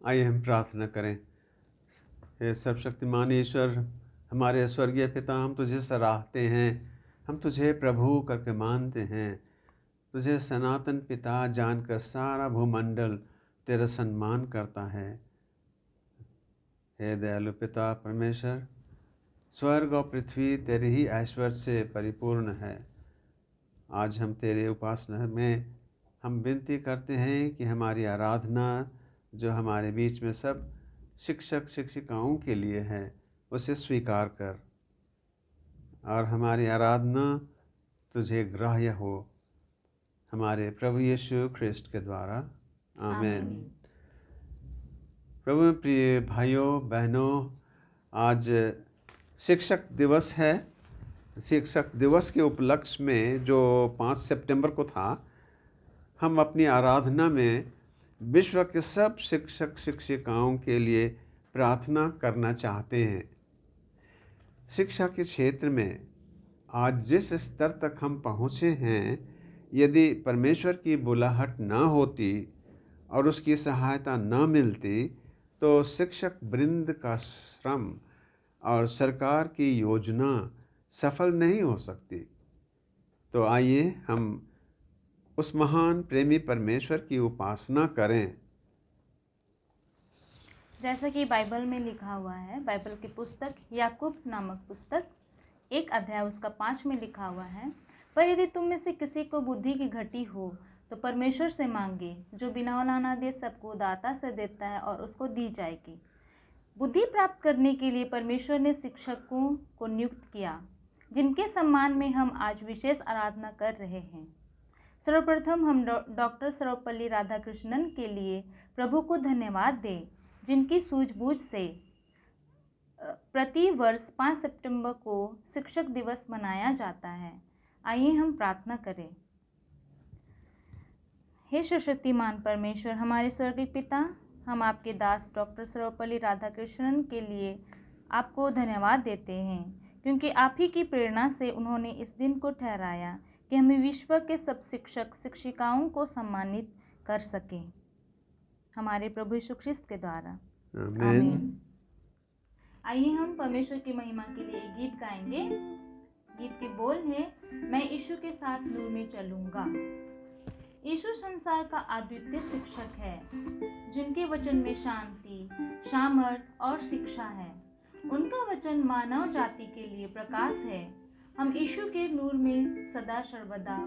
आइए हम प्रार्थना करें। हे सर्वशक्तिमान ईश्वर, हमारे स्वर्गीय पिता, हम तुझे सराहते हैं, हम तुझे प्रभु करके मानते हैं। तुझे सनातन पिता जानकर सारा भूमंडल तेरा सम्मान करता है। हे दयालु पिता परमेश्वर, स्वर्ग और पृथ्वी तेरे ही ऐश्वर्य से परिपूर्ण है। आज हम तेरे उपासना में हम विनती करते हैं कि हमारी आराधना जो हमारे बीच में सब शिक्षक शिक्षिकाओं के लिए है, उसे स्वीकार कर और हमारी आराधना तुझे ग्राह्य हो, हमारे प्रभु यीशु ख्रिस्ट के द्वारा। आमीन। प्रभु में प्रिय भाइयों बहनों, आज शिक्षक दिवस है। शिक्षक दिवस के उपलक्ष्य में जो 5 सितंबर को था, हम अपनी आराधना में विश्व के सब शिक्षक शिक्षिकाओं के लिए प्रार्थना करना चाहते हैं। शिक्षा के क्षेत्र में आज जिस स्तर तक हम पहुँचे हैं, यदि परमेश्वर की बुलाहट न होती और उसकी सहायता न मिलती तो शिक्षक वृंद का श्रम और सरकार की योजना सफल नहीं हो सकती। तो आइए हम उस महान प्रेमी परमेश्वर की उपासना करें। जैसा कि बाइबल में लिखा हुआ है, बाइबल की पुस्तक याकूब नामक पुस्तक 1 अध्याय उसका 5 में लिखा हुआ है, पर यदि तुम में से किसी को बुद्धि की घटी हो तो परमेश्वर से मांगे, जो बिना औलाना दे सबको दाता से देता है और उसको दी जाएगी। बुद्धि प्राप्त करने के लिए परमेश्वर ने शिक्षकों को नियुक्त किया, जिनके सम्मान में हम आज विशेष आराधना कर रहे हैं। सर्वप्रथम हम डॉक्टर सर्वपल्ली राधाकृष्णन के लिए प्रभु को धन्यवाद दें, जिनकी सूझबूझ से प्रति वर्ष 5 सितंबर को शिक्षक दिवस मनाया जाता है। आइए हम प्रार्थना करें। हे सर्वशक्तिमान परमेश्वर, हमारे स्वर्गीय पिता, हम आपके दास डॉक्टर सर्वपल्ली राधाकृष्णन के लिए आपको धन्यवाद देते हैं, क्योंकि आप ही की प्रेरणा से उन्होंने इस दिन को ठहराया कि हमें विश्व के सब शिक्षक शिक्षिकाओं को सम्मानित कर सकें, हमारे प्रभु यीशु ख्रिस्त के द्वारा। आमीन। आइए हम परमेश्वर की महिमा के लिए एक गीत गाएंगे। गीत के बोल है, मैं यीशु के साथ नूर में चलूंगा। यीशु संसार का अद्वितीय शिक्षक है, जिनके वचन में शांति, सामर्थ और शिक्षा है। उनका वचन मानव जाति के लिए प्रकाश है। हम यीशु के नूर में सदा सर्वदा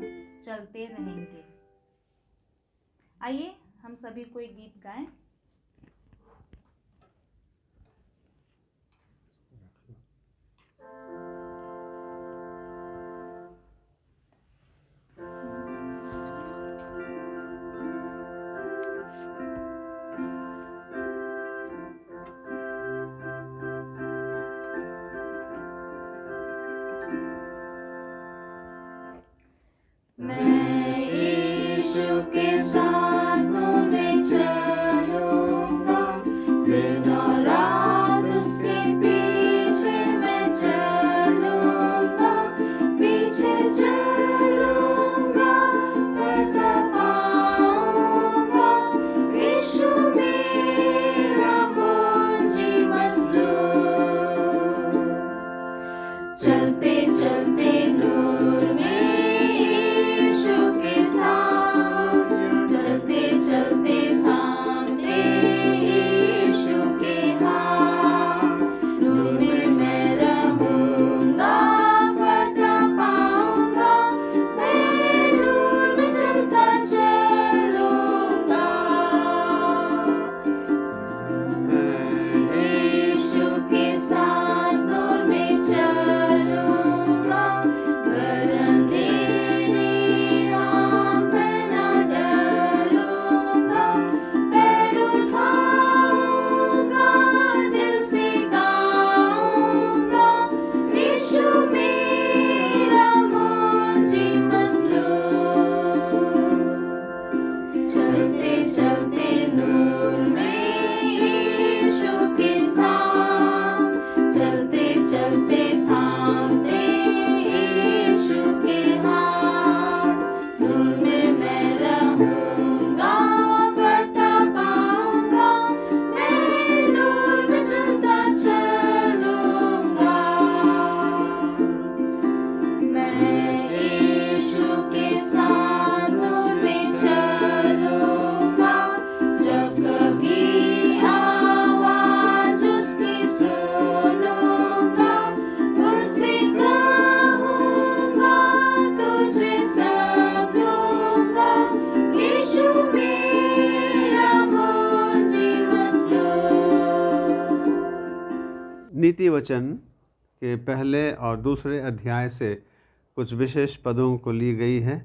चलते रहेंगे। आइए हम सभी को एक गीत गाएं। चलते नूर में यीशु के साथ नीति वचन के पहले और दूसरे अध्याय से कुछ विशेष पदों को ली गई है,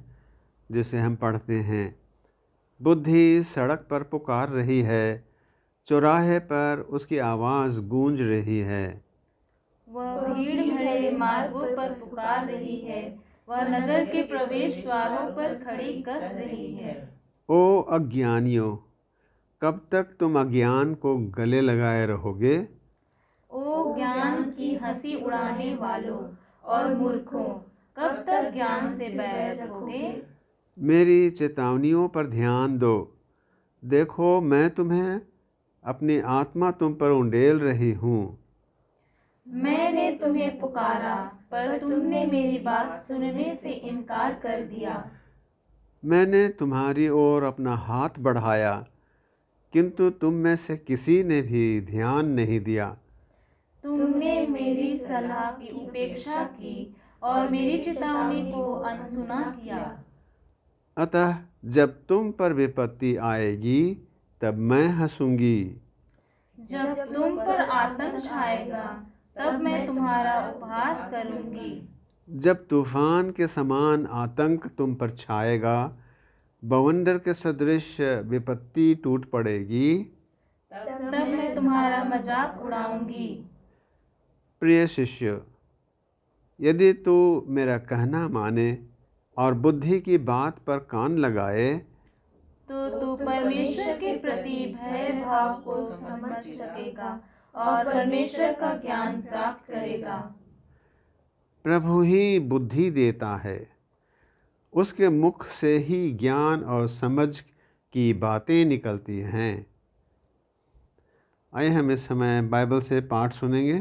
जिसे हम पढ़ते हैं। बुद्धि सड़क पर पुकार रही है, चौराहे पर उसकी आवाज़ गूंज रही है। वह भीड़ भरे मार्गों पर पुकार रही है, वह नगर के प्रवेश द्वारों पर खड़ी कर रही है। ओ अज्ञानियों, कब तक तुम अज्ञान को गले लगाए रहोगे? ओ ज्ञान की हंसी उड़ाने वालों और मूर्खों, कब तक ज्ञान से बैर रखोगे? मेरी चेतावनियों पर ध्यान दो। देखो, मैं तुम्हें अपनी आत्मा तुम पर उंडेल रही हूँ। मैंने तुम्हें पुकारा, पर तुमने मेरी बात सुनने से इनकार कर दिया। मैंने तुम्हारी ओर अपना हाथ बढ़ाया, किंतु तुम में से किसी ने भी ध्यान नहीं दिया। तुमने मेरी सलाह की उपेक्षा की और मेरी चेतावनी को अनसुना किया। अतः जब तुम पर विपत्ति आएगी, तब मैं हंसूंगी। जब तुम पर आतंक छाएगा, तब मैं तुम्हारा उपहास करूंगी। जब तूफान के समान आतंक तुम पर छाएगा, बवंडर के सदृश विपत्ति टूट पड़ेगी, तब मैं तुम्हारा मजाक उड़ाऊंगी। प्रिय शिष्य, यदि तू मेरा कहना माने और बुद्धि की बात पर कान लगाए, तो तू परमेश्वर के प्रति भय भाव को समझ सकेगा और परमेश्वर का ज्ञान प्राप्त करेगा। प्रभु ही बुद्धि देता है, उसके मुख से ही ज्ञान और समझ की बातें निकलती हैं। आइए हम इस समय बाइबल से पाठ सुनेंगे।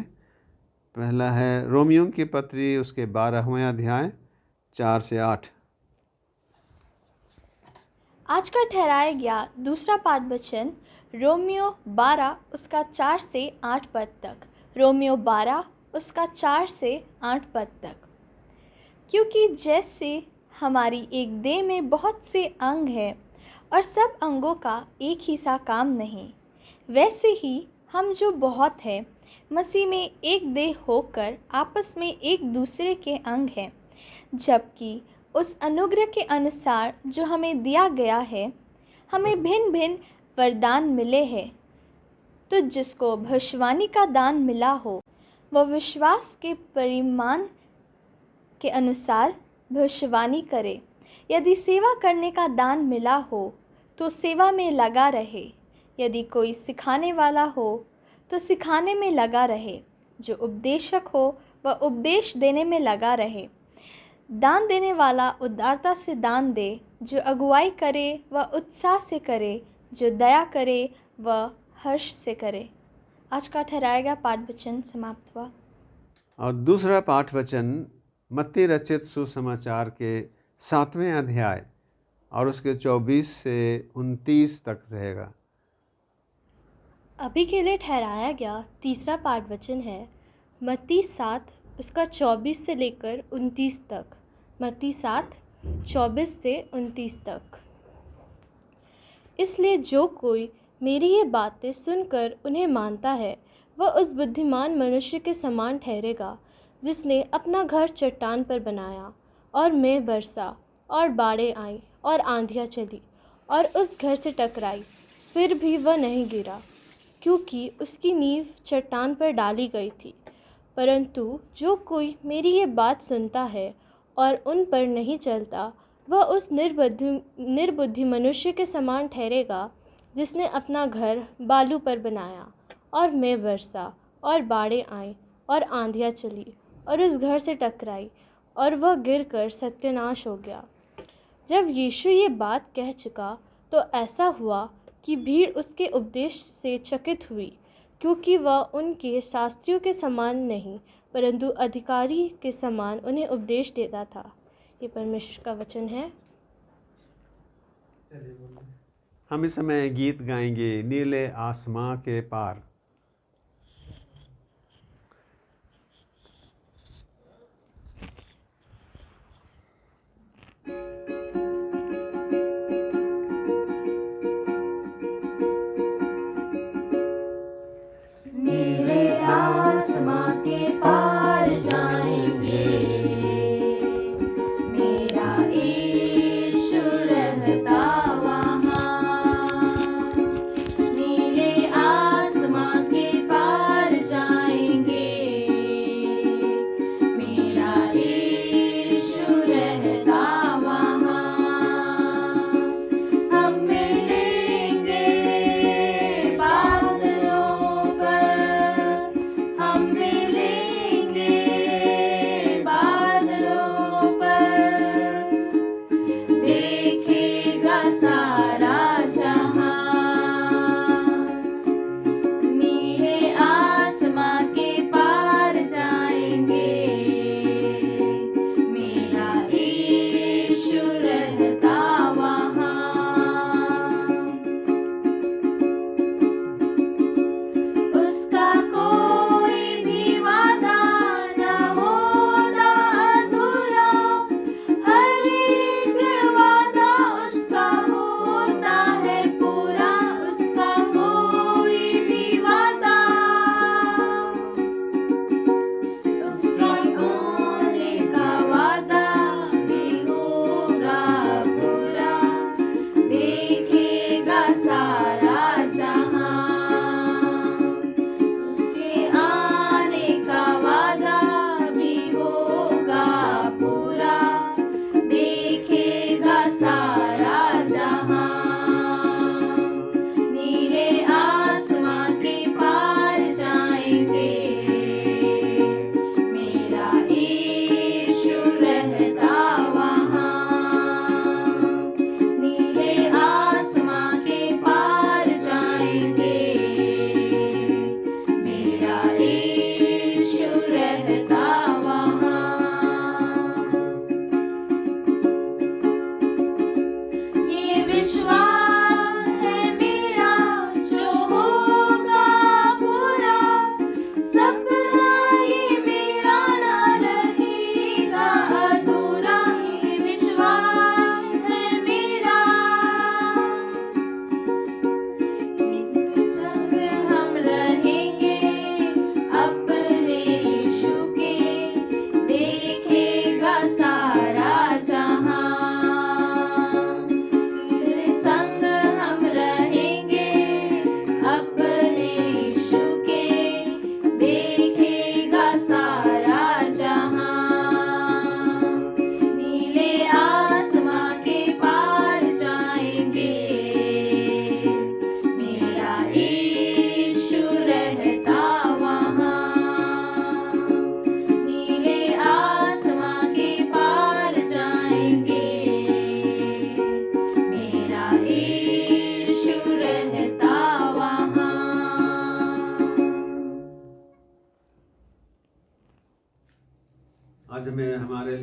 पहला है रोमियो की पत्री, उसके 12वें अध्याय 4 से 8। आज का ठहराया गया दूसरा पाठ वचन रोमियो 12 उसका 4 से 8 पद तक। रोमियो 12 उसका 4 से 8 पद तक। क्योंकि जैसे हमारी एक देह में बहुत से अंग हैं और सब अंगों का एक ही सा काम नहीं, वैसे ही हम जो बहुत हैं मसीह में एक देह होकर आपस में एक दूसरे के अंग हैं, जबकि उस अनुग्रह के अनुसार जो हमें दिया गया है, हमें भिन्न भिन्न वरदान मिले हैं। तो जिसको भविष्यवाणी का दान मिला हो, वह विश्वास के परिमाण के अनुसार भविष्यवाणी करे। यदि सेवा करने का दान मिला हो तो सेवा में लगा रहे। यदि कोई सिखाने वाला हो तो सिखाने में लगा रहे। जो उपदेशक हो वह उपदेश देने में लगा रहे। दान देने वाला उदारता से दान दे। जो अगुवाई करे वह उत्साह से करे। जो दया करे वह हर्ष से करे। आज का ठहराया गया पाठ वचन समाप्त हुआ। और दूसरा पाठ वचन मत्ती रचित सुसमाचार के 7वें अध्याय और उसके 24 से 29 तक रहेगा। अभी के लिए ठहराया गया तीसरा पाठ वचन है मत्ती 7 उसका 24 से लेकर 29 तक। मत्ती 7 24 से 29 तक। इसलिए जो कोई मेरी ये बातें सुनकर उन्हें मानता है, वह उस बुद्धिमान मनुष्य के समान ठहरेगा जिसने अपना घर चट्टान पर बनाया, और मेघ बरसा और बाढ़ें आई और आंधियाँ चली और उस घर से टकराई, फिर भी वह नहीं गिरा, क्योंकि उसकी नींव चट्टान पर डाली गई थी। परंतु जो कोई मेरी ये बात सुनता है और उन पर नहीं चलता, वह उस निर्बुद्धि मनुष्य के समान ठहरेगा जिसने अपना घर बालू पर बनाया, और मेघ बरसा और बाढ़ें आईं और आंधियाँ चली और उस घर से टकराई, और वह गिरकर सत्यानाश हो गया। जब यीशु ये बात कह चुका तो ऐसा हुआ कि भीड़ उसके उपदेश से चकित हुई, क्योंकि वह उनके शास्त्रियों के समान नहीं परंतु अधिकारी के समान उन्हें उपदेश देता था। ये परमेश्वर का वचन है। हम इस समय गीत गाएंगे, नीले आसमां के पार। नीले आसमां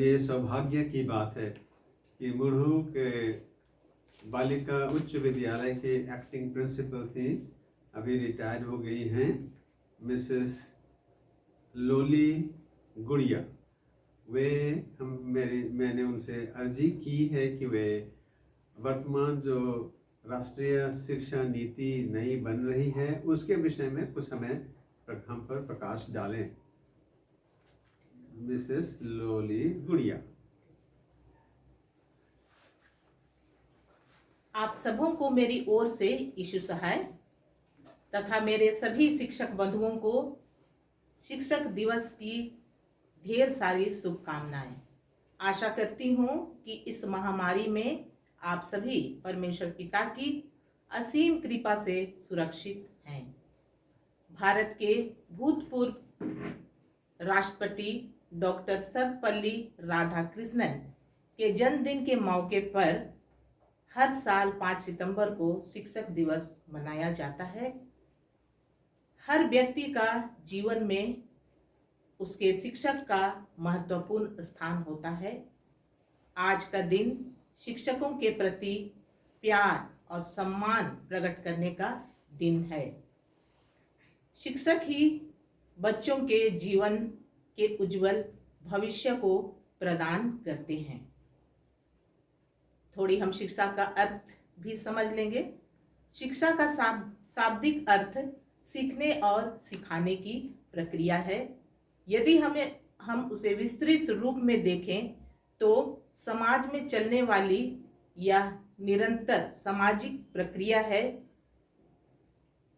ये सौभाग्य की बात है कि मुरहू के बालिका उच्च विद्यालय के एक्टिंग प्रिंसिपल थी, अभी रिटायर्ड हो गई हैं, मिसेस लोली गुड़िया। वे मैंने उनसे अर्जी की है कि वे वर्तमान जो राष्ट्रीय शिक्षा नीति नई बन रही है उसके विषय में कुछ हम पर प्रकाश डालें। मिसेस लोली गुड़िया। आप सबों को मेरी ओर से यीशु सहाय तथा मेरे सभी शिक्षक बंधुओं को शिक्षक दिवस की ढेर सारी शुभकामनाएं। आशा करती हूँ कि इस महामारी में आप सभी परमेश्वर पिता की असीम कृपा से सुरक्षित हैं। भारत के भूतपूर्व राष्ट्रपति डॉक्टर सर्वपल्ली राधाकृष्णन के जन्मदिन के मौके पर हर साल 5 सितंबर को शिक्षक दिवस मनाया जाता है। हर व्यक्ति का जीवन में उसके शिक्षक का महत्वपूर्ण स्थान होता है। आज का दिन शिक्षकों के प्रति प्यार और सम्मान प्रकट करने का दिन है। शिक्षक ही बच्चों के जीवन के उज्जवल भविष्य को प्रदान करते हैं। थोड़ी हम शिक्षा का अर्थ भी समझ लेंगे। शिक्षा का शाब्दिक अर्थ सीखने और सिखाने की प्रक्रिया है। यदि हम उसे विस्तृत रूप में देखें तो समाज में चलने वाली यह निरंतर सामाजिक प्रक्रिया है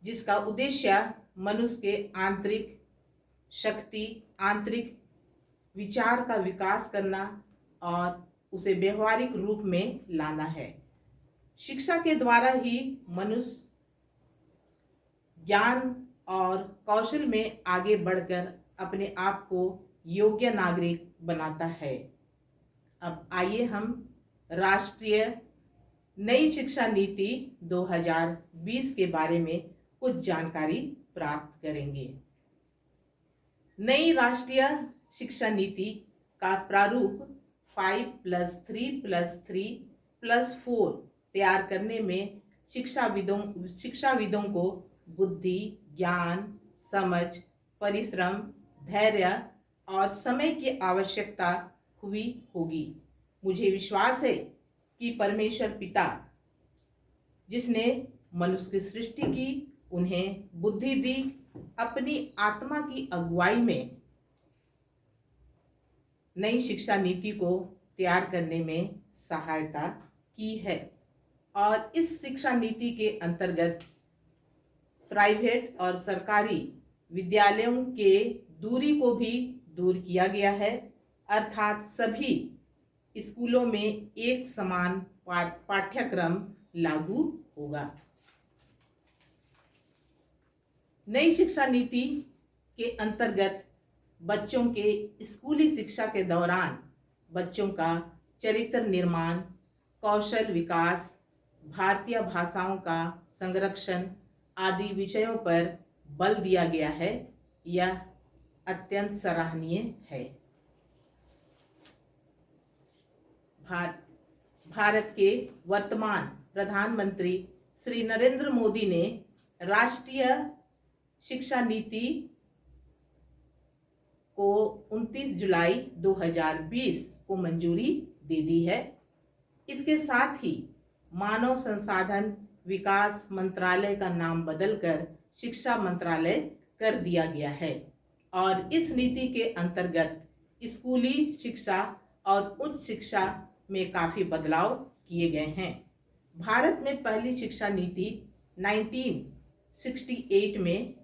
जिसका उद्देश्य मनुष्य के आंतरिक शक्ति, आंतरिक विचार का विकास करना और उसे व्यवहारिक रूप में लाना है। शिक्षा के द्वारा ही मनुष्य ज्ञान और कौशल में आगे बढ़कर अपने आप को योग्य नागरिक बनाता है। अब आइए हम राष्ट्रीय नई शिक्षा नीति 2020 के बारे में कुछ जानकारी प्राप्त करेंगे। नई राष्ट्रीय शिक्षा नीति का प्रारूप 5+3+3+4 तैयार करने में शिक्षाविदों को बुद्धि, ज्ञान, समझ, परिश्रम, धैर्य और समय की आवश्यकता हुई होगी। मुझे विश्वास है कि परमेश्वर पिता जिसने मनुष्य की सृष्टि की, उन्हें बुद्धि दी, अपनी आत्मा की अगुवाई में नई शिक्षा नीति को तैयार करने में सहायता की है और इस शिक्षा नीति के अंतर्गत प्राइवेट और सरकारी विद्यालयों के दूरी को भी दूर किया गया है, अर्थात सभी स्कूलों में एक समान पाठ्यक्रम लागू होगा। नई शिक्षा नीति के अंतर्गत बच्चों के स्कूली शिक्षा के दौरान बच्चों का चरित्र निर्माण, कौशल विकास, भारतीय भाषाओं का संरक्षण आदि विषयों पर बल दिया गया है। यह अत्यंत सराहनीय है। भारत के वर्तमान प्रधानमंत्री श्री नरेंद्र मोदी ने राष्ट्रीय शिक्षा नीति को 29 जुलाई 2020 को मंजूरी दे दी है। इसके साथ ही मानव संसाधन विकास मंत्रालय का नाम बदलकर शिक्षा मंत्रालय कर दिया गया है और इस नीति के अंतर्गत स्कूली शिक्षा और उच्च शिक्षा में काफ़ी बदलाव किए गए हैं। भारत में पहली शिक्षा नीति 1968 में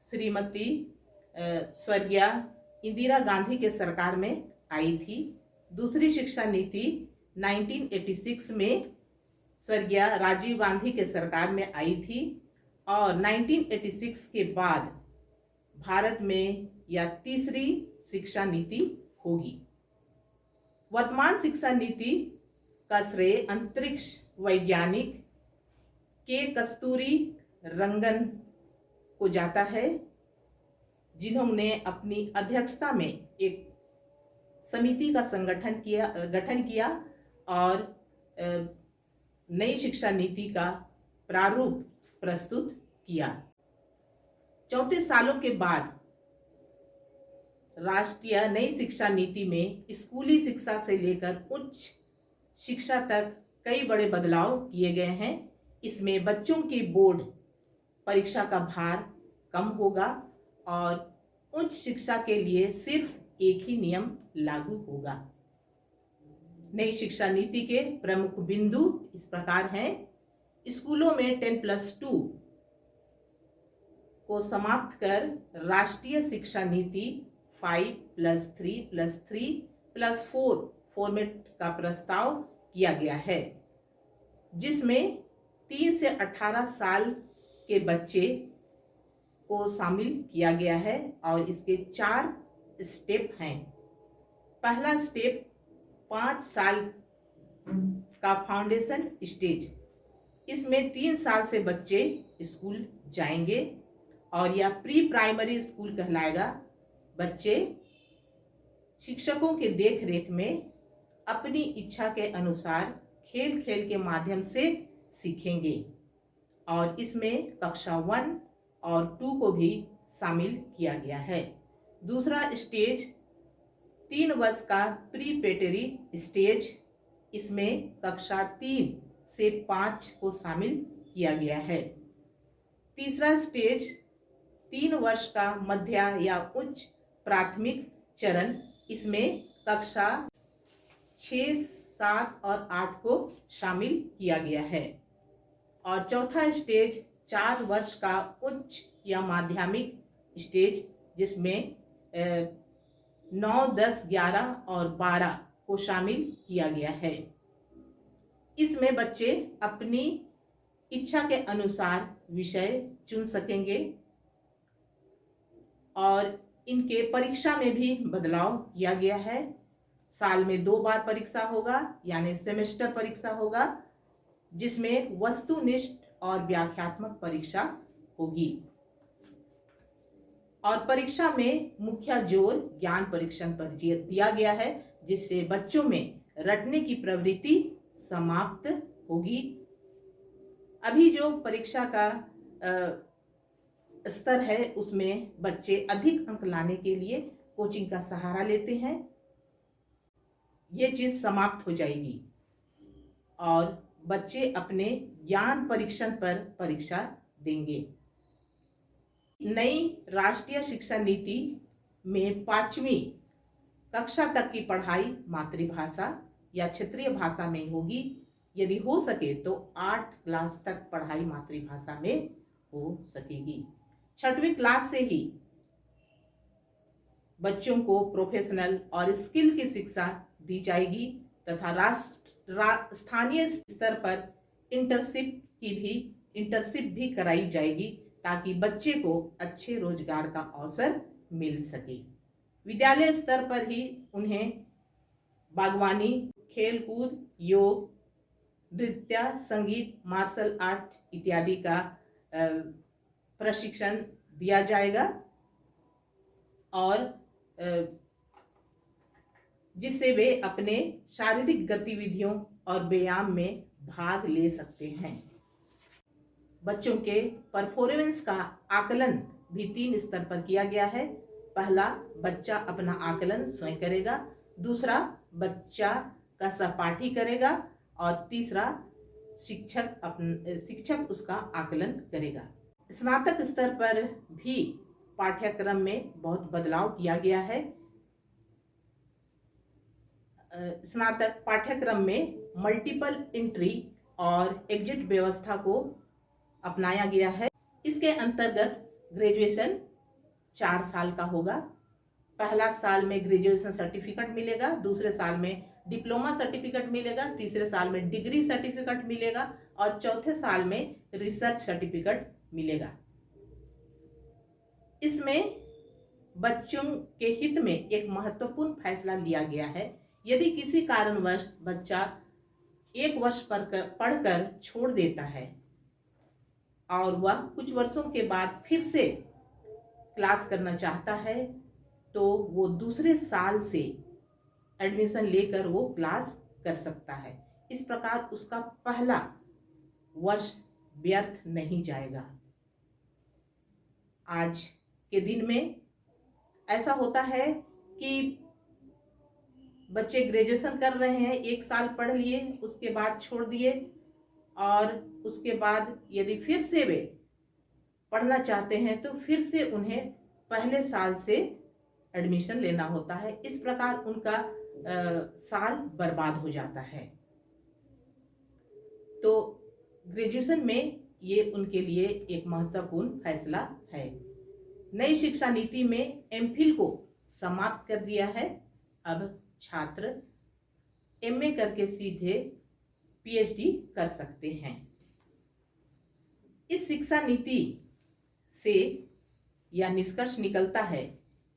श्रीमती स्वर्गीय इंदिरा गांधी के सरकार में आई थी। दूसरी शिक्षा नीति 1986 में स्वर्गीय राजीव गांधी के सरकार में आई थी और 1986 के बाद भारत में यह तीसरी शिक्षा नीति होगी। वर्तमान शिक्षा नीति का श्रेय अंतरिक्ष वैज्ञानिक के कस्तूरी रंगन को जाता है, जिन्होंने अपनी अध्यक्षता में एक समिति का गठन किया और नई शिक्षा नीति का प्रारूप प्रस्तुत किया। 34 सालों के बाद राष्ट्रीय नई शिक्षा नीति में स्कूली शिक्षा से लेकर उच्च शिक्षा तक कई बड़े बदलाव किए गए हैं। इसमें बच्चों की बोर्ड परीक्षा का भार कम होगा और उच्च शिक्षा के लिए सिर्फ एक ही नियम लागू होगा। नई शिक्षा नीति के प्रमुख बिंदु इस प्रकार हैं। स्कूलों में 10+2 को समाप्त कर राष्ट्रीय शिक्षा नीति 5+3+3+4 फॉर्मेट का प्रस्ताव किया गया है, जिसमें 3 से 18 साल के बच्चे को शामिल किया गया है और इसके 4 स्टेप हैं। पहला स्टेप 5 साल का फाउंडेशन स्टेज, इसमें 3 साल से बच्चे स्कूल जाएंगे और यह प्री प्राइमरी स्कूल कहलाएगा। बच्चे शिक्षकों के देख रेख में अपनी इच्छा के अनुसार खेल खेल के माध्यम से सीखेंगे और इसमें कक्षा 1 और 2 को भी शामिल किया गया है। दूसरा स्टेज 3 वर्ष का प्रीपेटरी स्टेज, इसमें कक्षा 3 से 5 को शामिल किया गया है। तीसरा स्टेज 3 वर्ष का मध्य या उच्च प्राथमिक चरण, इसमें कक्षा 6, 7 और 8 को शामिल किया गया है। और चौथा स्टेज 4 वर्ष का उच्च या माध्यमिक स्टेज, जिसमें 9, 10, 11 और 12 को शामिल किया गया है। इसमें बच्चे अपनी इच्छा के अनुसार विषय चुन सकेंगे और इनके परीक्षा में भी बदलाव किया गया है। साल में 2 बार परीक्षा होगा, यानी सेमेस्टर परीक्षा होगा, जिसमें वस्तुनिष्ठ और व्याख्यात्मक परीक्षा होगी। और परीक्षा में मुख्य जोर ज्ञान परीक्षण पर दिया गया है, जिससे बच्चों में रटने की प्रवृत्ति समाप्त होगी। अभी जो परीक्षा का स्तर है, उसमें बच्चे अधिक अंक लाने के लिए कोचिंग का सहारा लेते हैं। ये चीज समाप्त हो जाएगी और बच्चे अपने ज्ञान परीक्षण पर परीक्षा देंगे। नई राष्ट्रीय शिक्षा नीति में 5वीं कक्षा तक की पढ़ाई मातृभाषा या क्षेत्रीय भाषा में होगी। यदि हो सके तो 8 क्लास तक पढ़ाई मातृभाषा में हो सकेगी। 6वीं क्लास से ही बच्चों को प्रोफेशनल और स्किल की शिक्षा दी जाएगी तथा स्थानीय स्तर पर इंटर्नशिप भी कराई जाएगी, ताकि बच्चे को अच्छे रोजगार का अवसर मिल सके। विद्यालय स्तर पर ही उन्हें बागवानी, खेलकूद, योग, नृत्य, संगीत, मार्शल आर्ट इत्यादि का प्रशिक्षण दिया जाएगा और जिससे वे अपने शारीरिक गतिविधियों और व्यायाम में भाग ले सकते हैं। बच्चों के परफॉर्मेंस का आकलन भी 3 स्तर पर किया गया है। पहला, बच्चा अपना आकलन स्वयं करेगा। दूसरा, बच्चा का सहपाठी करेगा और तीसरा, शिक्षक उसका आकलन करेगा। स्नातक स्तर पर भी पाठ्यक्रम में बहुत बदलाव किया गया है। स्नातक पाठ्यक्रम में मल्टीपल एंट्री और एग्जिट व्यवस्था को अपनाया गया है। इसके अंतर्गत ग्रेजुएशन 4 साल का होगा। पहला साल में ग्रेजुएशन सर्टिफिकेट मिलेगा, दूसरे साल में डिप्लोमा सर्टिफिकेट मिलेगा, तीसरे साल में डिग्री सर्टिफिकेट मिलेगा और चौथे साल में रिसर्च सर्टिफिकेट मिलेगा। इसमें बच्चों के हित में एक महत्वपूर्ण फैसला लिया गया है। यदि किसी कारणवश बच्चा 1 वर्ष पढ़कर छोड़ देता है और वह कुछ वर्षों के बाद फिर से क्लास करना चाहता है, तो वो दूसरे साल से एडमिशन लेकर वो क्लास कर सकता है। इस प्रकार उसका पहला वर्ष व्यर्थ नहीं जाएगा। आज के दिन में ऐसा होता है कि बच्चे ग्रेजुएशन कर रहे हैं, 1 साल पढ़ लिए, उसके बाद छोड़ दिए, और उसके बाद यदि फिर से वे पढ़ना चाहते हैं तो फिर से उन्हें पहले साल से एडमिशन लेना होता है। इस प्रकार उनका साल बर्बाद हो जाता है। तो ग्रेजुएशन में ये उनके लिए एक महत्वपूर्ण फैसला है। नई शिक्षा नीति में एमफिल को समाप्त कर दिया है। अब छात्र एमए करके सीधे पीएचडी कर सकते हैं। इस शिक्षा नीति से यह निष्कर्ष निकलता है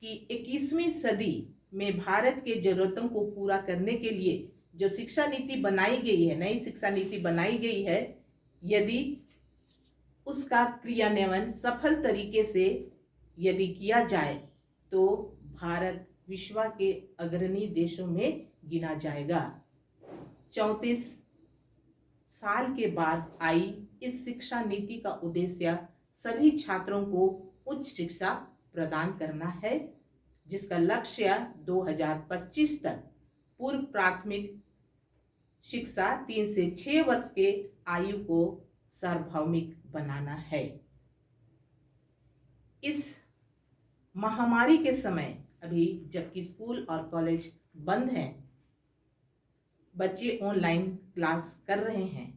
कि 21वीं सदी में भारत के जरूरतों को पूरा करने के लिए जो शिक्षा नीति बनाई गई है, नई शिक्षा नीति बनाई गई है, यदि उसका क्रियान्वयन सफल तरीके से यदि किया जाए तो भारत विश्व के अग्रणी देशों में गिना जाएगा। 34 साल के बाद आई इस शिक्षा नीति का उद्देश्य सभी छात्रों को उच्च शिक्षा प्रदान करना है, जिसका लक्ष्य 2025 तक पूर्व प्राथमिक शिक्षा 3 से 6 वर्ष के आयु को सार्वभौमिक बनाना है। इस महामारी के समय अभी जबकि स्कूल और कॉलेज बंद हैं, बच्चे ऑनलाइन क्लास कर रहे हैं,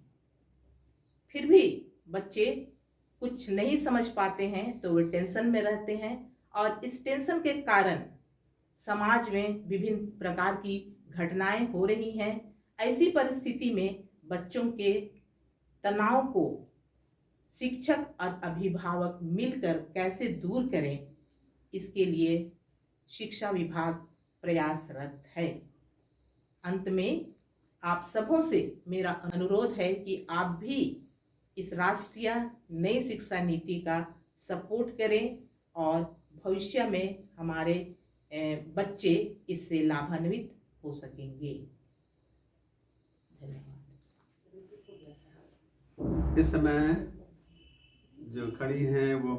फिर भी बच्चे कुछ नहीं समझ पाते हैं तो वे टेंशन में रहते हैं, और इस टेंशन के कारण समाज में विभिन्न प्रकार की घटनाएं हो रही हैं। ऐसी परिस्थिति में बच्चों के तनाव को शिक्षक और अभिभावक मिलकर कैसे दूर करें, इसके लिए शिक्षा विभाग प्रयासरत है। अंत में आप सबों से मेरा अनुरोध है कि आप भी इस राष्ट्रीय नई शिक्षा नीति का सपोर्ट करें और भविष्य में हमारे बच्चे इससे लाभान्वित हो सकेंगे। धन्यवाद। इस समय जो खड़ी हैं वो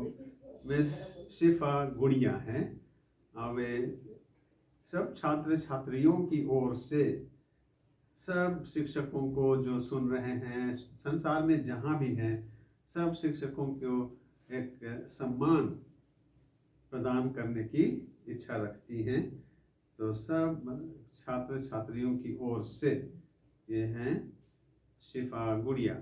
मिस शिफा गुड़िया हैं, और वे सब छात्र छात्रियों की ओर से सब शिक्षकों को जो सुन रहे हैं संसार में जहाँ भी हैं, सब शिक्षकों को एक सम्मान प्रदान करने की इच्छा रखती हैं। तो सब छात्र छात्रियों की ओर से ये हैं शिफा गुड़िया।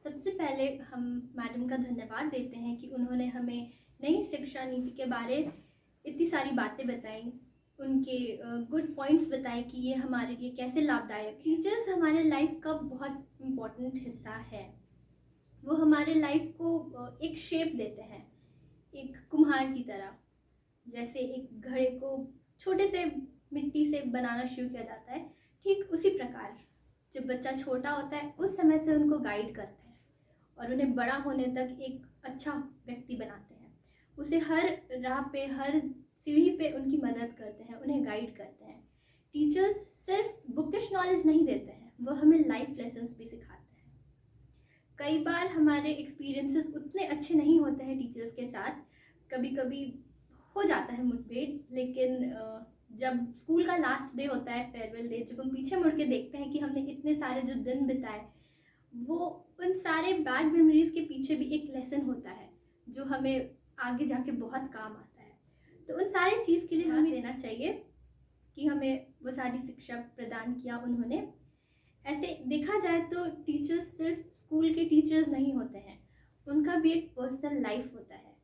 सबसे पहले हम मैडम का धन्यवाद देते हैं कि उन्होंने हमें नई शिक्षा नीति के बारे इतनी सारी बातें बताई, उनके गुड पॉइंट्स बताए कि ये हमारे लिए कैसे लाभदायक। टीचर्स हमारे लाइफ का बहुत इम्पोर्टेंट हिस्सा है। वो हमारे लाइफ को एक शेप देते हैं, एक कुम्हार की तरह। जैसे एक घड़े को छोटे से मिट्टी से बनाना शुरू किया जाता है, ठीक उसी प्रकार जब बच्चा छोटा होता है उस समय से उनको गाइड करते हैं और उन्हें बड़ा होने तक एक अच्छा व्यक्ति बनाते हैं। उसे हर राह पे, हर सीढ़ी पे उनकी मदद करते हैं, उन्हें गाइड करते हैं। टीचर्स सिर्फ बुकिश नॉलेज नहीं देते हैं, वो हमें लाइफ लेसन्स भी सिखाते हैं। कई बार हमारे एक्सपीरियंसेस उतने अच्छे नहीं होते हैं टीचर्स के साथ, कभी कभी हो जाता है मुठभेड़, लेकिन जब स्कूल का लास्ट डे होता है, फेयरवेल डे, जब हम पीछे मुड़ के देखते हैं कि हमने इतने सारे जो दिन बिताए, वो उन सारे बैड मेमोरीज के पीछे भी एक लेसन होता है जो हमें आगे जाके बहुत काम आता है। तो उन सारी चीज़ के लिए हमें देना चाहिए कि हमें वो सारी शिक्षा प्रदान किया उन्होंने। ऐसे देखा जाए तो टीचर्स सिर्फ स्कूल के टीचर्स नहीं होते हैं, उनका भी एक पर्सनल लाइफ होता है।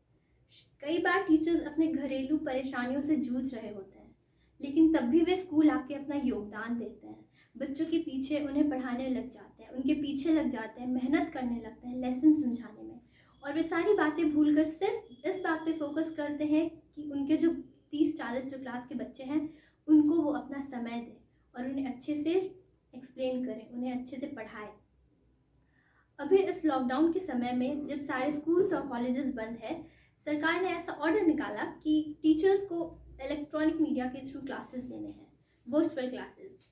कई बार टीचर्स अपने घरेलू परेशानियों से जूझ रहे होते हैं, लेकिन तब भी वे स्कूल आके अपना योगदान देते हैं, बच्चों के पीछे उन्हें पढ़ाने लग जाते हैं, उनके पीछे लग जाते हैं, मेहनत करने लगते हैं लेसन समझाने में। और वे सारी बातें भूलकर सिर्फ इस बात पे फोकस करते हैं कि उनके जो 30-40 जो क्लास के बच्चे हैं उनको वो अपना समय दें और उन्हें अच्छे से एक्सप्लेन करें, उन्हें अच्छे से पढ़ाएं। अभी इस लॉकडाउन के समय में जब सारे स्कूल्स और कॉलेजेस बंद है, सरकार ने ऐसा ऑर्डर निकाला कि टीचर्स को इलेक्ट्रॉनिक मीडिया के थ्रू क्लासेस लेने हैं, वर्चुअल क्लासेस।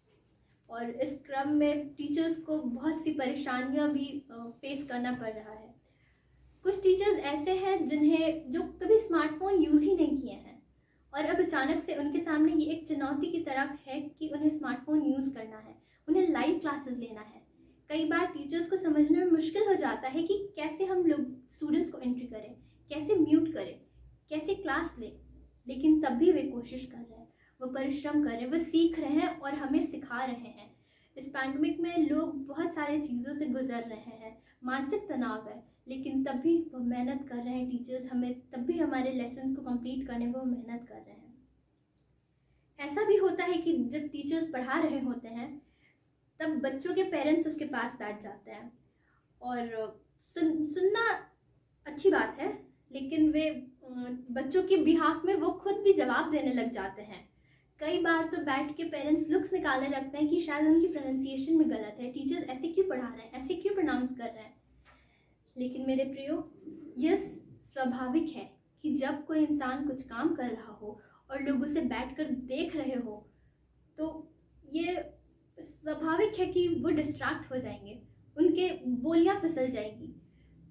और इस क्रम में टीचर्स को बहुत सी परेशानियां भी फेस करना पड़ रहा है। कुछ टीचर्स ऐसे हैं जो कभी स्मार्टफोन यूज़ ही नहीं किए हैं और अब अचानक से उनके सामने ये एक चुनौती की तरह है कि उन्हें स्मार्टफोन यूज़ करना है, उन्हें लाइव क्लासेस लेना है। कई बार टीचर्स को समझने में मुश्किल हो जाता है कि कैसे हम लोग स्टूडेंट्स को एंट्री करें, कैसे म्यूट करें, कैसे क्लास लें। लेकिन तब भी वे कोशिश कर रहे हैं, वो परिश्रम कर रहे हैं, वो सीख रहे हैं और हमें सिखा रहे हैं। इस पैंडमिक में लोग बहुत सारे चीज़ों से गुजर रहे हैं, मानसिक तनाव है, लेकिन तब भी वो मेहनत कर रहे हैं। टीचर्स हमें तब भी हमारे लेसन्स को कंप्लीट करने में वो मेहनत कर रहे हैं। ऐसा भी होता है कि जब टीचर्स पढ़ा रहे होते हैं तब बच्चों के पेरेंट्स उसके पास बैठ जाते हैं और सुनना अच्छी बात है, लेकिन वे बच्चों के बिहाफ में वो खुद भी जवाब देने लग जाते हैं। कई बार तो बैठ के पेरेंट्स लुक्स निकालने लगते हैं कि शायद उनकी प्रोनाउंसिएशन में गलत है, टीचर्स ऐसे क्यों पढ़ा रहे हैं, ऐसे क्यों प्रोनाउंस कर रहे हैं। लेकिन मेरे प्रियो, यह स्वाभाविक है कि जब कोई इंसान कुछ काम कर रहा हो और लोग उसे बैठकर देख रहे हो तो ये स्वाभाविक है कि वो डिस्ट्रैक्ट हो जाएंगे, उनके बोलियां फिसल जाएंगी।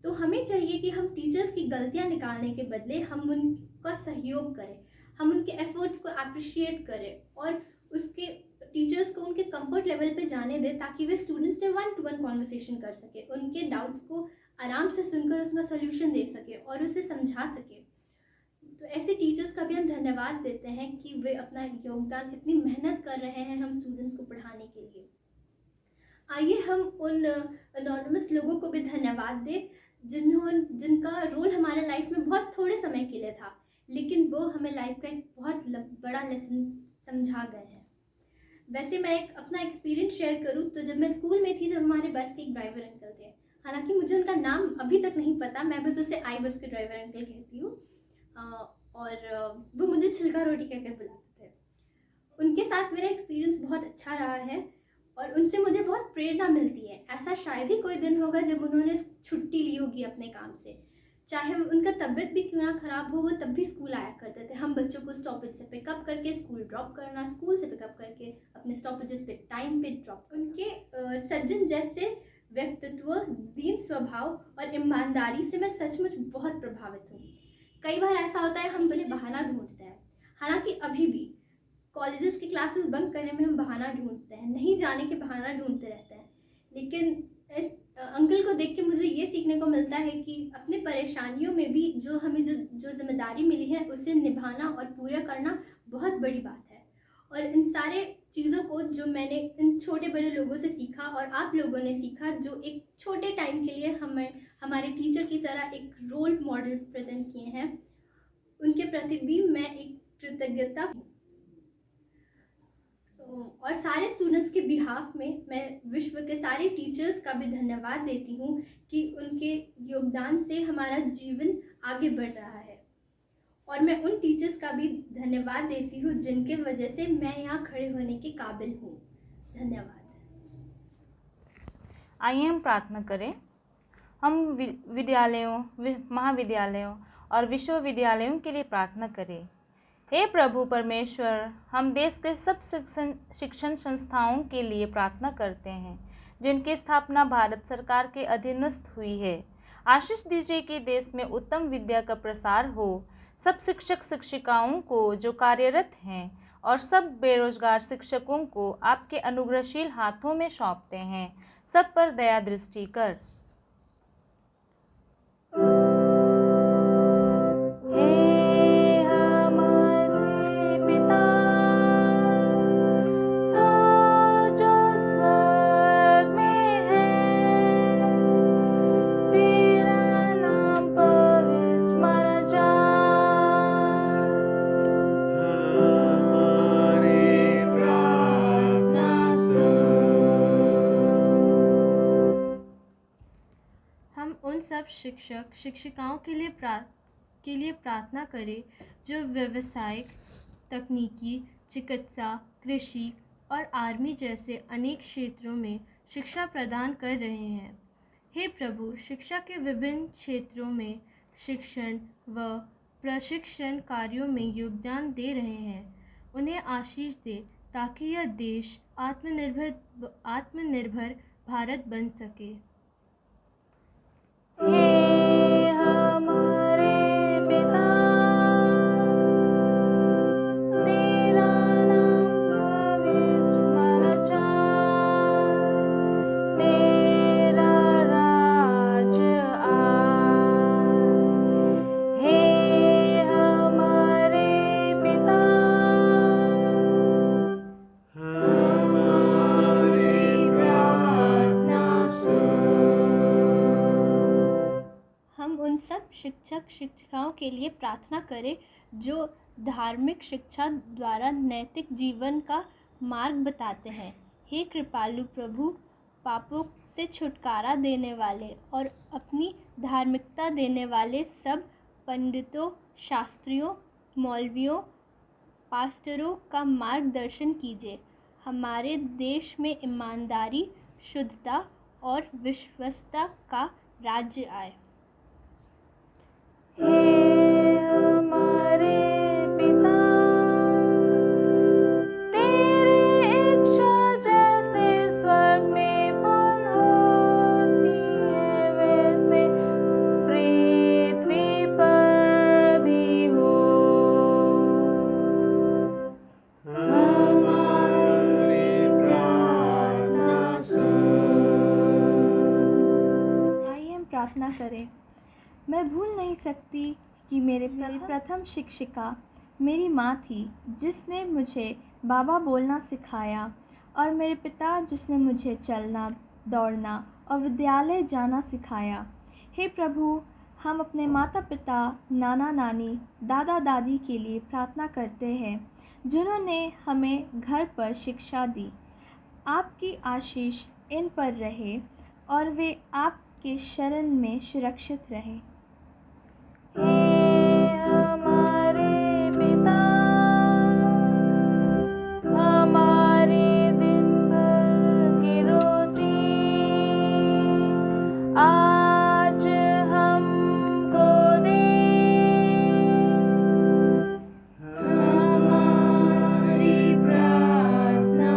तो हमें चाहिए कि हम टीचर्स की गलतियां निकालने के बदले हम उनका सहयोग करें, हम उनके एफर्ट्स को अप्रिशिएट करें और उसके टीचर्स को उनके कंफर्ट लेवल पे जाने दें ताकि वे स्टूडेंट्स से 1-to-1 कॉन्वर्सेशन कर सके, उनके डाउट्स को आराम से सुनकर उसका सॉल्यूशन दे सके और उसे समझा सके। तो ऐसे टीचर्स का भी हम धन्यवाद देते हैं कि वे अपना योगदान, इतनी मेहनत कर रहे हैं हम स्टूडेंट्स को पढ़ाने के लिए। आइए हम उन अनोनिमस लोगों को भी धन्यवाद दें जिनका रोल हमारे लाइफ में बहुत थोड़े समय के लिए था, लेकिन वो हमें लाइफ का एक बहुत बड़ा लेसन समझा गए हैं। वैसे मैं एक अपना एक्सपीरियंस शेयर करूं तो जब मैं स्कूल में थी तो हमारे बस के एक ड्राइवर अंकल थे। हालांकि मुझे उनका नाम अभी तक नहीं पता, मैं बस उसे आई बस के ड्राइवर अंकल कहती हूँ। और वो मुझे छिलका रोटी कहकर बुलाते थे। उनके साथ मेरा एक्सपीरियंस बहुत अच्छा रहा है और उनसे मुझे बहुत प्रेरणा मिलती है। ऐसा शायद ही कोई दिन होगा जब उन्होंने छुट्टी ली होगी अपने काम से, चाहे उनका तबीयत भी क्यों ना ख़राब हो, वो तब भी स्कूल आया करते थे। हम बच्चों को स्टॉपेज से पिकअप करके स्कूल ड्रॉप करना, स्कूल से पिकअप करके अपने स्टॉपेजेस पे टाइम पे ड्रॉप। उनके सज्जन जैसे व्यक्तित्व, दीन स्वभाव और ईमानदारी से मैं सचमुच बहुत प्रभावित हूँ। कई बार ऐसा होता है हम बड़े बहाना ढूंढते हैं, हालांकि अभी भी कॉलेजेस की क्लासेस बंक करने में हम बहाना ढूंढते हैं, नहीं जाने के बहाना ढूंढते रहते हैं। लेकिन इस अंकल को देख के मुझे ये सीखने को मिलता है कि अपने परेशानियों में भी जो हमें जो जिम्मेदारी मिली है उसे निभाना और पूरा करना बहुत बड़ी बात है। और इन सारे चीज़ों को जो मैंने इन छोटे बड़े लोगों से सीखा और आप लोगों ने सीखा, जो एक छोटे टाइम के लिए हमें हमारे टीचर की तरह एक रोल मॉडल प्रेजेंट किए हैं, उनके प्रति भी मैं एक कृतज्ञता हूँ। और सारे स्टूडेंट्स के बिहाफ में मैं विश्व के सारे टीचर्स का भी धन्यवाद देती हूँ कि उनके योगदान से हमारा जीवन आगे बढ़ रहा है। और मैं उन टीचर्स का भी धन्यवाद देती हूँ जिनके वजह से मैं यहाँ खड़े होने के काबिल हूँ। धन्यवाद। आइए हम प्रार्थना करें। हम विद्यालयों, महाविद्यालयों और विश्वविद्यालयों के लिए प्रार्थना करें। हे प्रभु परमेश्वर, हम देश के सब शिक्षण संस्थाओं के लिए प्रार्थना करते हैं जिनकी स्थापना भारत सरकार के अधीनस्थ हुई है। आशीष दीजिए कि देश में उत्तम विद्या का प्रसार हो। सब शिक्षक शिक्षिकाओं को जो कार्यरत हैं और सब बेरोजगार शिक्षकों को आपके अनुग्रहशील हाथों में सौंपते हैं, सब पर दया दृष्टि कर। सब शिक्षक शिक्षिकाओं के लिए प्रार्थना करें जो व्यावसायिक, तकनीकी, चिकित्सा, कृषि और आर्मी जैसे अनेक क्षेत्रों में शिक्षा प्रदान कर रहे हैं। हे प्रभु, शिक्षा के विभिन्न क्षेत्रों में शिक्षण व प्रशिक्षण कार्यों में योगदान दे रहे हैं, उन्हें आशीष दे ताकि यह देश आत्मनिर्भर भारत बन सके। हे हमारे पिता, तेरा नाम पवित्र माना जाए, तेरा राज्य आए। हे हमारे पिता, हमारी प्रार्थना हम उन सब शिक्षक शिक्षिकाओं के लिए प्रार्थना करें जो धार्मिक शिक्षा द्वारा नैतिक जीवन का मार्ग बताते हैं। हे कृपालु प्रभु, पापों से छुटकारा देने वाले और अपनी धार्मिकता देने वाले सब पंडितों, शास्त्रियों, मौलवियों, पास्टरों का मार्गदर्शन कीजिए। हमारे देश में ईमानदारी, शुद्धता और विश्वस्तता का राज्य आए। हे हमारे पिता, तेरी इच्छा जैसे स्वर्ग में पूर्ण होती है, वैसे पृथ्वी पर भी हो। हमारी प्रार्थना आइए हम प्रार्थना करें। मैं भूल नहीं सकती कि मेरी प्रथम शिक्षिका मेरी माँ थी, जिसने मुझे बाबा बोलना सिखाया, और मेरे पिता जिसने मुझे चलना, दौड़ना और विद्यालय जाना सिखाया। हे प्रभु, हम अपने माता पिता, नाना नानी, दादा दादी के लिए प्रार्थना करते हैं, जिन्होंने हमें घर पर शिक्षा दी। आपकी आशीष इन पर रहे और वे आपके शरण में सुरक्षित रहें। हे हमारे पिता, हमारे दिन भर की रोटी आज हमको दे, हमारी प्रार्थना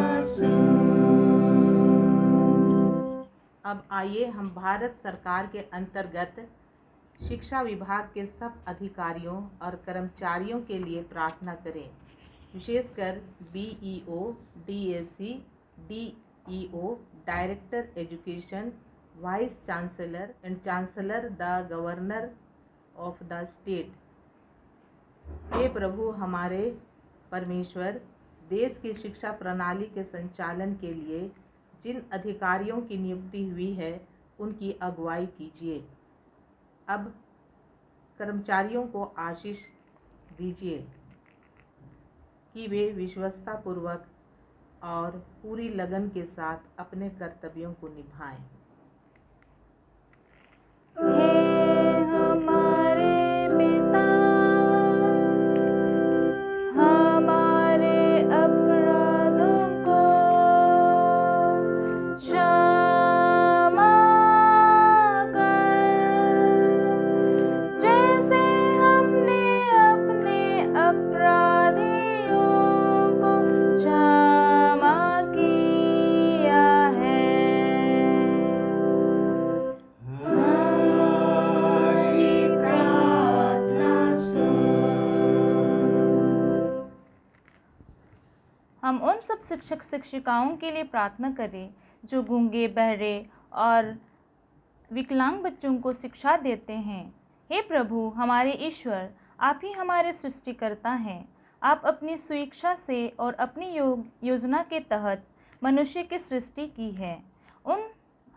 अब आइए हम भारत सरकार के अंतर्गत शिक्षा विभाग के सब अधिकारियों और कर्मचारियों के लिए प्रार्थना करें, विशेषकर BEO, DAC, DEO, director education, vice chancellor and chancellor the governor of the state. हे प्रभु हमारे परमेश्वर, देश की शिक्षा प्रणाली के संचालन के लिए जिन अधिकारियों की नियुक्ति हुई है, उनकी अगुवाई कीजिए। अब कर्मचारियों को आशीष दीजिए कि वे विश्वस्ततापूर्वक और पूरी लगन के साथ अपने कर्तव्यों को निभाएं। हे हमारे पिता, हमारे अपराधों को क्षमा कर, जैसे हमने अपने अपराधियों को क्षमा किया है। हमारी प्रार्थना हम उन सब शिक्षक शिक्षिकाओं के लिए प्रार्थना करें जो गूंगे, बहरे और विकलांग बच्चों को शिक्षा देते हैं। हे प्रभु हमारे ईश्वर, आप ही हमारे सृष्टिकर्ता हैं। आप अपनी स्वेच्छा से और अपनी योजना के तहत मनुष्य की सृष्टि की है।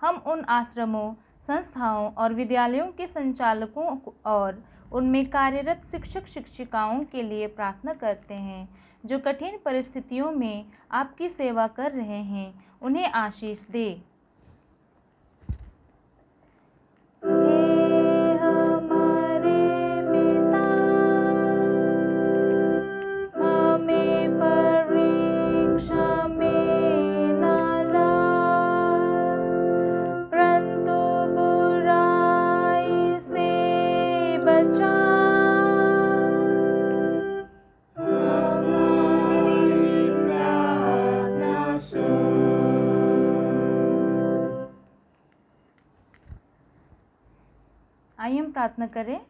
हम उन आश्रमों, संस्थाओं और विद्यालयों के संचालकों और उनमें कार्यरत शिक्षक शिक्षिकाओं के लिए प्रार्थना करते हैं जो कठिन परिस्थितियों में आपकी सेवा कर रहे हैं। उन्हें आशीष दे। हे हमारे पिता, हमें परीक्षा में न लाए, परंतु बुराई से हम प्रार्थना करें।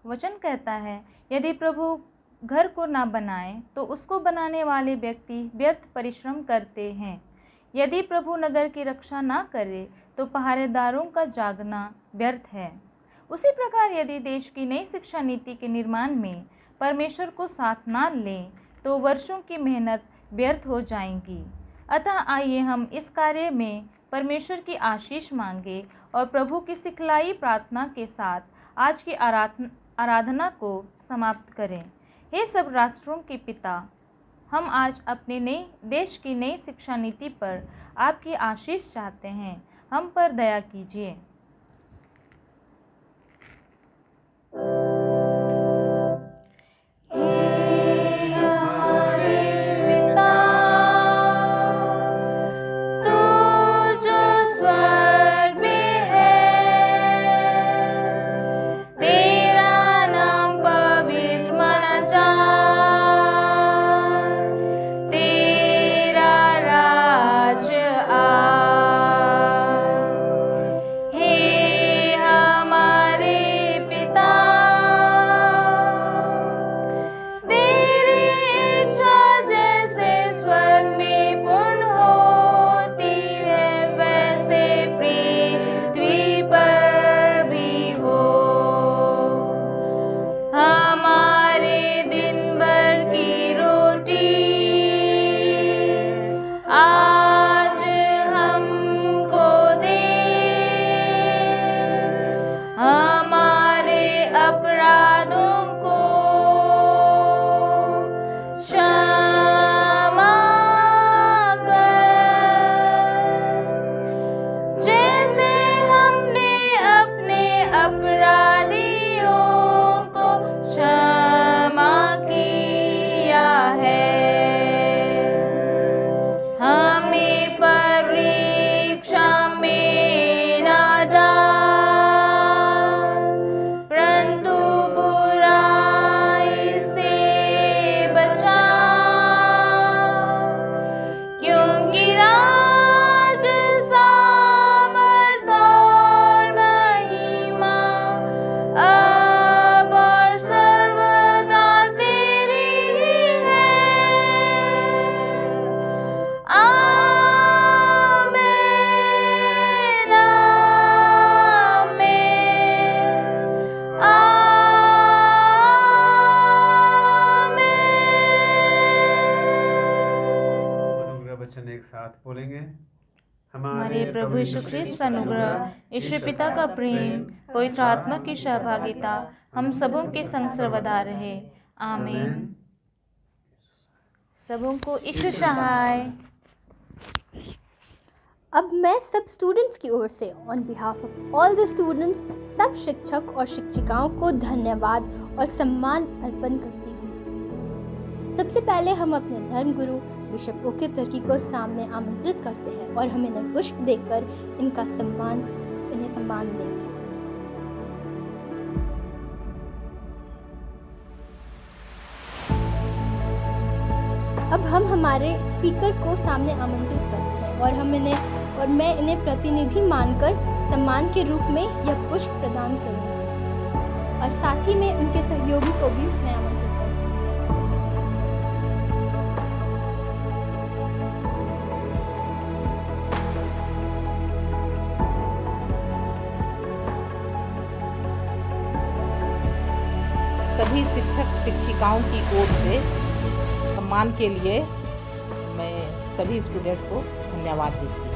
वचन कहता है, यदि प्रभु घर को ना बनाए तो उसको बनाने वाले व्यक्ति व्यर्थ परिश्रम करते हैं। यदि प्रभु नगर की रक्षा ना करे तो पहरेदारों का जागना व्यर्थ है। उसी प्रकार यदि देश की नई शिक्षा नीति के निर्माण में परमेश्वर को साथ ना लें तो वर्षों की मेहनत व्यर्थ हो जाएंगी। अतः आइए हम इस कार्य में परमेश्वर की आशीष मांगे और प्रभु की सिखलाई प्रार्थना के साथ आज की आराधना को समाप्त करें। हे सब राष्ट्रों के पिता, हम आज अपने नए देश की नई शिक्षा नीति पर आपकी आशीष चाहते हैं। हम पर दया कीजिए। एक साथ बोलेंगे। हमारे प्रभु यीशु ख्रिस्त का अनुग्रह, ईश्वर पिता का प्रेम, पवित्र आत्मा की सहभागिता हम सबों के संग सर्वदा रहे। आमीन। सबों को ईश्वर सहाय। अब मैं सब स्टूडेंट्स की ओर से on behalf of all the students सब शिक्षक और शिक्षिकाओं को धन्यवाद और सम्मान अर्पण करती हूँ। सबसे पहले हम अपने धर्मगुरु बिशप ओके तर्की को सामने आमंत्रित करते हैं और हम इन्हें पुष्प देकर इन्हें सम्मान देंगे। अब हम हमारे स्पीकर को सामने आमंत्रित करते हैं और मैं इन्हें प्रतिनिधि मानकर सम्मान के रूप में यह पुष्प प्रदान करूँगी और साथ ही में उनके सहयोगी को भी मैं आमंत्रित सभी शिक्षक शिक्षिकाओं की ओर से सम्मान के लिए मैं सभी स्टूडेंट को धन्यवाद देती हूँ।